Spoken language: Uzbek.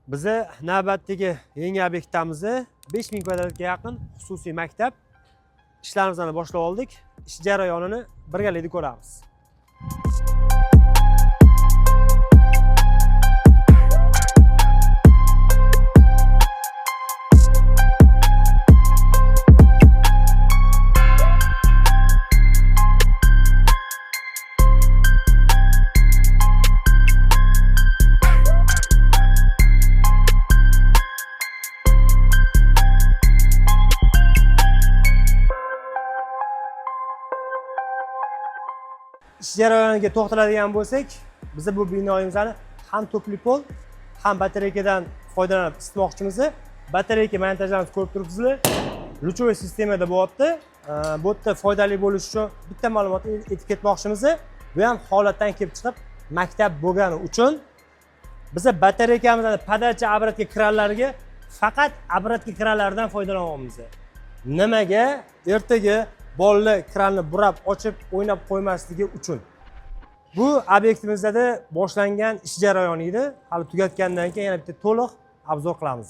Bizi navbatdagi yangi obyektimizni 5000 kvadratga yaqin xususiy maktab ishlarimizni boshlab oldik. Ish jarayonini birgalikda ko'ramiz. Ish jarayoniga to'xtaladigan bo'lsak, biz bu binoimizni ham to'pli pol, ham batareykadan foydalanib isitmoqchimiz. Batareyka montajlarimizni ko'rib turibsizlar. Luchovoy sistemada bo'lyapti. Bu yerda foydali bo'lishi uchun bitta ma'lumotni aytib ketmoqchimiz. Bu ham holatdan kelib chiqib maktab bo'lgani uchun biz batareykamizni podacha обратка kranlariga faqat обратка kranlaridan foydalanyapmiz. Nimaga? Ertaga bolalar kranni burab ochib o'ynab qo'ymasligi uchun. Bu obyektimizda boshlangan ish jarayoni edi. Hali tugatgandan keyin yana bitta to'liq obzor qilamiz.